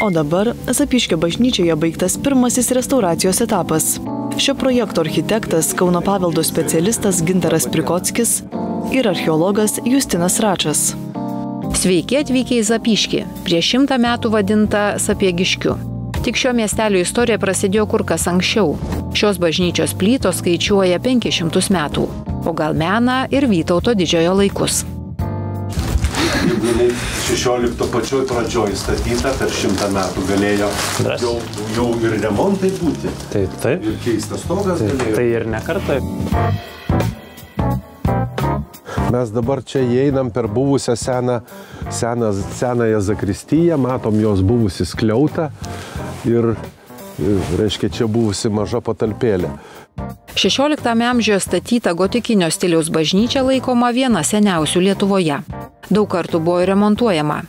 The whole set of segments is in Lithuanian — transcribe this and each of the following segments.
O dabar Zapyškio bažnyčioje baigtas pirmasis restauracijos etapas. Šio projekto architektas, Kauno paveldo specialistas Gintaras Prikockis ir archeologas Justinas Račas. Sveiki atvykę į Zapyškį, prieš 100 metų vadinta Sapiegiškiu. Tik šio miestelio istorija prasidėjo kur kas anksčiau. Šios bažnyčios plytos skaičiuoja 500 metų, o gal mena ir Vytauto didžiojo laikus. Jinai 16 pačioj pradžioj statyta, per 100 metų galėjo jau ir remontai būti. Taip. Ir keistas stogas galėjo. Tai ir ne kartą. Mes dabar čia įeinam per buvusią senąją zakristiją, matom jos buvusi skliautą ir, reiškia, čia buvusi maža patalpėlė. 16 amžiuje statyta gotikinio stiliaus bažnyčia laikoma viena seniausių Lietuvoje. Daug kartų buvo remontuojama.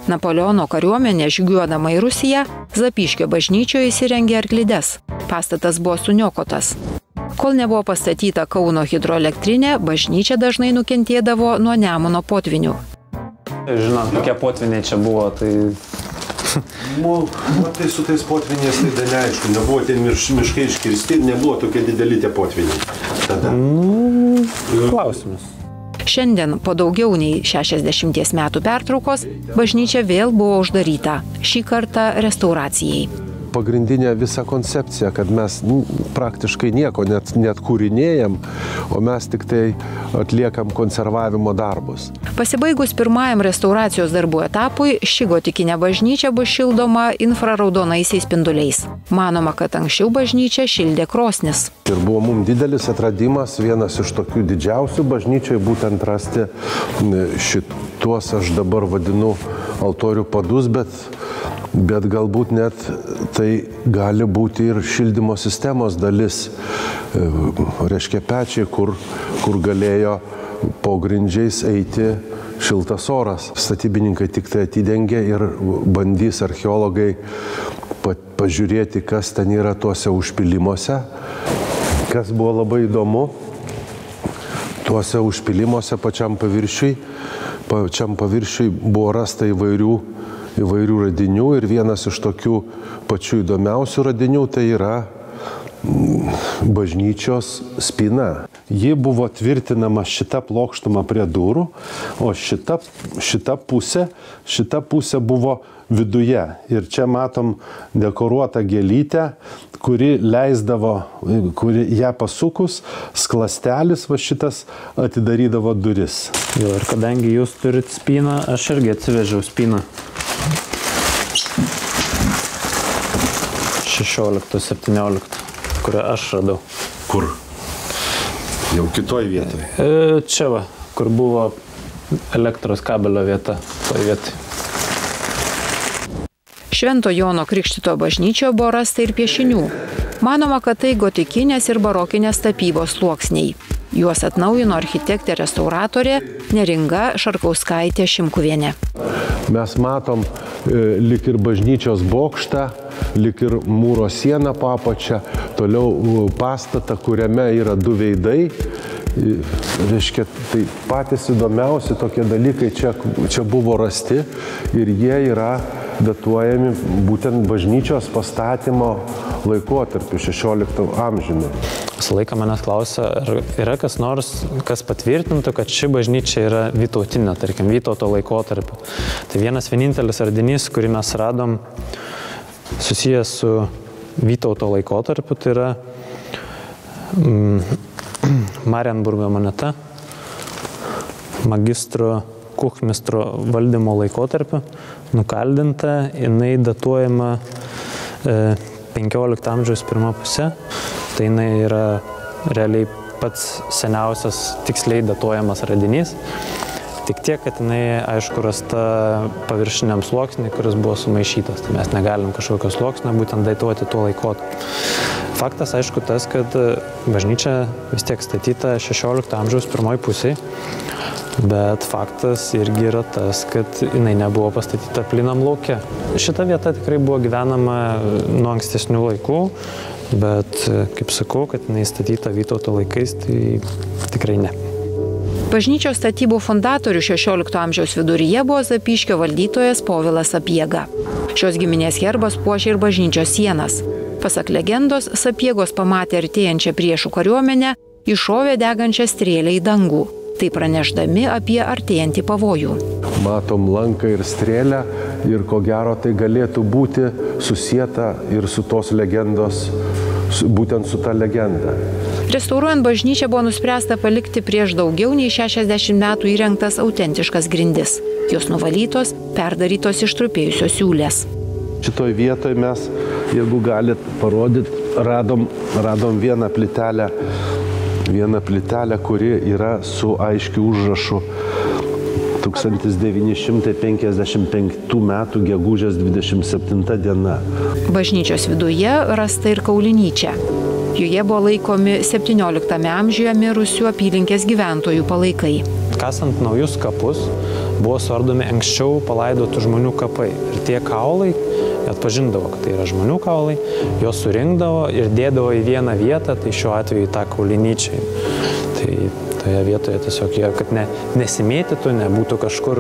Napoleono kariuomenė žygiuodama į Rusiją Zapyškio bažnyčioje įsirengė arklides. Pastatas buvo suniokotas. Kol nebuvo pastatyta Kauno hidroelektrinė, bažnyčia dažnai nukentėdavo nuo Nemuno potvinių. Žinot, kokie potviniai čia buvo, tai... Tai su tais potviniais tai neaišku, nebuvo tie miškai iškirsti, nebuvo tokie dideli tie potviniai. Tada. Klausimas. Šiandien, po daugiau nei 60 metų pertraukos, bažnyčia vėl buvo uždaryta, šį kartą restauracijai. Pagrindinė visa koncepcija, kad mes praktiškai nieko net kūrinėjam, o mes tik tai atliekam konservavimo darbus. Pasibaigus pirmajam restauracijos darbų etapui, ši gotikinė bažnyčia bus šildoma infraraudonaisiais spinduliais. Manoma, kad anksčiau bažnyčia šildė krosnis. Ir buvo mums didelis atradimas, vienas iš tokių didžiausių bažnyčiai, būtent rasti šituos, aš dabar vadinu, altorių padus, bet galbūt net tai gali būti ir šildymo sistemos dalis, reiškia pečiai, kur galėjo po grindžiais eiti šiltas oras. Statybininkai tik tai atidengė ir bandys archeologai pažiūrėti, kas ten yra tuose užpilimuose. Kas buvo labai įdomu, tuose užpilimuose pačiam paviršiui buvo rasta įvairių radinių ir vienas iš tokių pačių įdomiausių radinių tai yra bažnyčios spyna. Ji buvo tvirtinama šita plokštuma prie durų, o šita pusė buvo viduje. Ir čia matom dekoruotą gėlytę, kuri ją pasukus, sklastelis va šitas atidarydavo duris. Jo, ir kadangi jūs turit spyną, aš irgi atsivežiau spyną. 16-17, kurią aš radau. Kur? Jau kitoj vietoje? Čia va, kur buvo elektros kabelio vieta, toj vietoj. Švento Jono Krikštito bažnyčioje buvo rasta ir piešinių. Manoma, kad tai gotikinės ir barokinės tapybos sluoksniai. Juos atnaujino architektė restauratorė Neringa Šarkauskaitė Šimkuvienė. Mes matom lik ir bažnyčios bokštą, lik ir mūro sieną po apačia, toliau pastatą, kuriame yra du veidai. Reiškia, tai patys įdomiausi tokie dalykai čia buvo rasti ir jie yra datuojami būtent bažnyčios pastatymo laikotarpiu 16 amžiumi. Visą laiką manęs klausia, ar yra kas nors, kas patvirtintų, kad ši bažnyčia yra vytautinė, tarkim, Vytauto laikotarpiu. Tai vienintelis radinys, kurį mes radom susijęs su Vytauto laikotarpiu, tai yra Marienburgo moneta, magistro kuchmistro valdymo laikotarpiu, nukaldinta, jinai datuojama 15 amžiaus pirma pusė. Tai jinai yra realiai pats seniausias tiksliai datuojamas radinys. Tik tiek, kad jinai, aišku, rasta paviršiniam sluoksniui, kuris buvo sumaišytas. Tai mes negalim kažkokio sluoksnio būtent datuoti tuo laikotarpiu. Faktas, aišku, tas, kad bažnyčia vis tiek statyta 16 amžiaus pirmoj pusėje, bet faktas irgi yra tas, kad jinai nebuvo pastatyta plynam lauke. Šita vieta tikrai buvo gyvenama nuo ankstesnių laikų, bet, kaip sakau, kad jinai statyta Vytauto laikais, tai tikrai ne. Bažnyčios statybų fundatorių 16 amžiaus viduryje buvo Zapyškio valdytojas Povilas Sapiega. Šios giminės herbas puošia ir bažnyčios sienas. Pasak legendos, Sapiegos pamatė artėjančią priešų kariuomenę, iššovė degančią strėlę į dangų, tai pranešdami apie artėjantį pavojų. Matom lanką ir strėlę ir ko gero tai galėtų būti susieta ir su tos legendos, būtent su ta legenda. Restauruojant bažnyčią buvo nuspręsta palikti prieš daugiau nei 60 metų įrengtas autentiškas grindis. Jos nuvalytos, perdarytos ištrupėjusios siūlės. Šitoj vietoje mes, jeigu galit parodyti, radom vieną plytelę, kuri yra su aiškiu užrašu 1955 metų gegužės 27 diena. Bažnyčios viduje rasta ir kaulinyčia. Joje buvo laikomi 17 amžiuje mirusių apylinkės gyventojų palaikai. Kasant naujus kapus buvo suardomi anksčiau palaidotų žmonių kapai. Ir tie kaulai atpažindavo, kad tai yra žmonių kaulai, juos surinkdavo ir dėdavo į vieną vietą, tai šiuo atveju tą kaulinyčiai. Tai toje vietoje tiesiog jie, kad nesimėtytų, nebūtų kažkur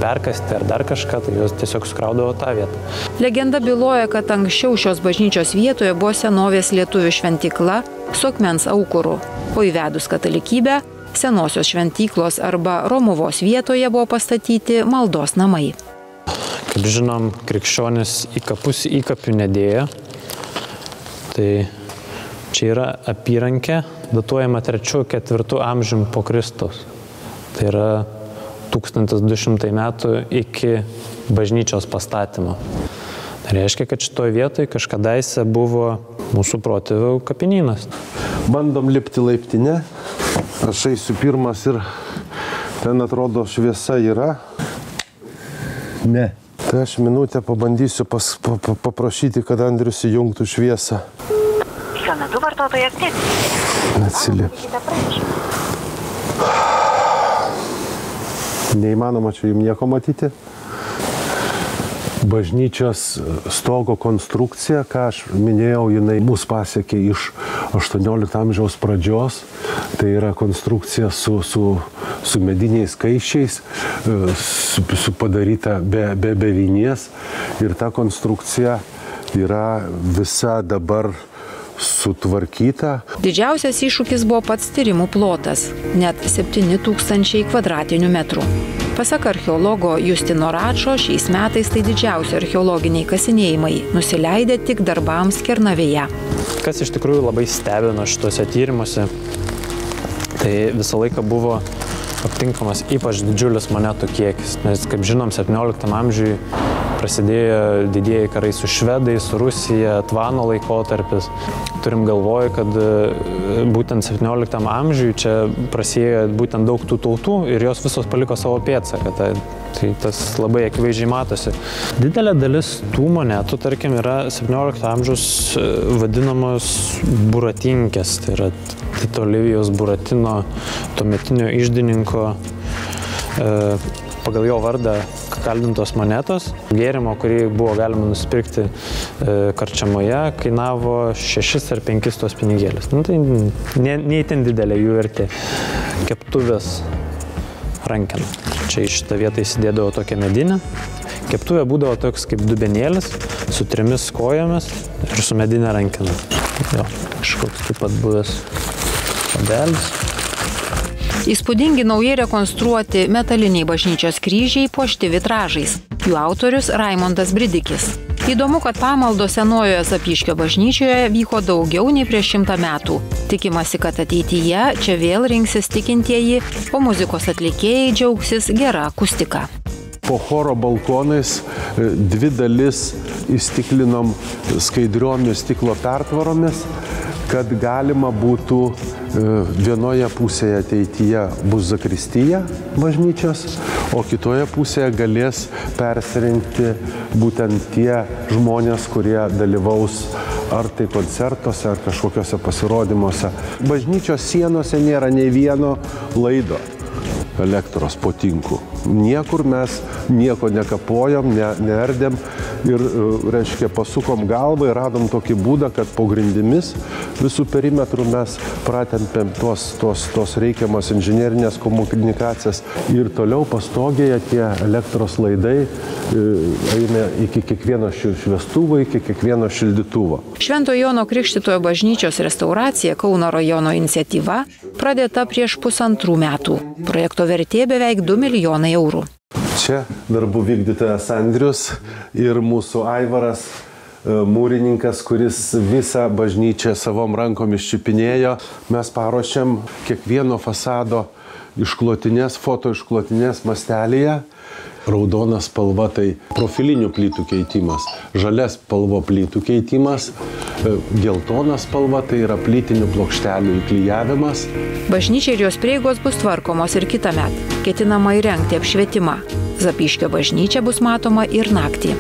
perkasti ar dar kažką, tai jos tiesiog skraudavo tą vietą. Legenda byloja, kad anksčiau šios bažnyčios vietoje buvo senovės lietuvių šventykla su akmens aukuru, o įvedus katalikybę, senosios šventyklos arba Romuvos vietoje buvo pastatyti maldos namai. Kaip žinom, krikščionis į kapus įkapių nedėjo, tai čia yra apyrankė, datuojama 3-4 amžium po Kristaus. Tai yra 1200 metų iki bažnyčios pastatymo. Tai reiškia, kad šitoje vietoje kažkadaise buvo mūsų protėvių kapinynas. Bandom lipti laiptinę. Aš eisiu pirmas ir ten atrodo šviesa yra. Ne. Tai aš minutę pabandysiu paprašyti, kad Andrius įjungtų šviesą. Šiuo metu vartotojas neatsiliepia. Neįmanoma čia jums nieko matyti. Bažnyčios stogo konstrukcija, ką aš minėjau, jinai mus pasiekė iš 18 amžiaus pradžios. Tai yra konstrukcija su mediniais kaiščiais, padaryta be vinies. Ir ta konstrukcija yra visa dabar sutvarkyta. Didžiausias iššūkis buvo pats tyrimų plotas – net 7000 kvadratinių metrų. Pasak archeologo Justino Račo, šiais metais tai didžiausi archeologiniai kasinėjimai, nusileidę tik darbams Kernavėje. Kas iš tikrųjų labai stebino šituose tyrimuose, tai visą laiką buvo aptinkamas ypač didžiulis monetų kiekis. Nes, kaip žinom, 17 amžiuje prasidėjo didieji karai su švedais, su Rusija, Tvano laikotarpis. Turim galvoje, kad būtent 17 amžiuje čia prasidėjo būtent daug tų tautų ir jos visos paliko savo pėdsaką. Tai tas labai akivaizdžiai matosi. Didelė dalis tų monetų, tarkim, yra 17 amžiaus vadinamos buratinkės. Tai yra Tito Livijos Buratino, tuometinio iždininko, pagal jo vardą kaldintos monetos. Gėrimo, kurį buvo galima nusipirkti karčiamoje, kainavo 6 ar 5 tos pinigėlės. Nu, tai neįtin didelė jų vertė. Keptuvės rankena. Čia į šitą vietą įsidėdavo tokią medinę. Keptuvė būdavo toks kaip dubenėlis su 3 kojomis ir su medinė rankena. Jo, kažkoks taip pat buvęs padelis. Įspūdingi naujai rekonstruoti metaliniai bažnyčios kryžiai puošti vitražais. Jų autorius Raimondas Bridikis. Įdomu, kad pamaldos senojoje Zapyškio bažnyčioje vyko daugiau nei prieš 100 metų. Tikimasi, kad ateityje čia vėl rinksis tikintieji, o muzikos atlikėjai džiaugsis gera akustika. Po choro balkonais 2 dalis įstiklinom skaidriomis stiklo pertvaromis, kad galima būtų vienoje pusėje ateityje bus zakristija bažnyčios, o kitoje pusėje galės persirinkti būtent tie žmonės, kurie dalyvaus ar tai koncertuose, ar kažkokiuose pasirodymuose. Bažnyčios sienose nėra nei vieno laido elektros po tinku. Niekur mes nieko nekapojom, neardėm ir, reiškia, pasukom galvą ir radom tokį būdą, kad po grindimis visų perimetrų mes pratempėm tos reikiamas inžinerinės komunikacijas ir toliau pastogėje tie elektros laidai eina iki kiekvieno šviestuvo, iki kiekvieno šildytuvo. Švento Jono Krikštytojo bažnyčios restauracija Kauno rajono iniciatyva pradėta prieš 1,5 metų. Projekto vertė beveik 2 milijonai eurų. Čia darbų vykdytojas Andrius ir mūsų Aivaras, mūrininkas, kuris visą bažnyčią savom rankom iščiupinėjo. Mes paruošėm kiekvieno fasado išklotinės, foto išklotinės mastelėje. Raudona spalva tai profilinių plytų keitimas, žalia spalva plytų keitimas, geltona spalva tai yra plytinių plokštelių įklijavimas. Bažnyčia ir jos prieigos bus tvarkomos ir kitąmet. Ketinama įrengti apšvietimą. Zapyškio bažnyčia bus matoma ir naktį.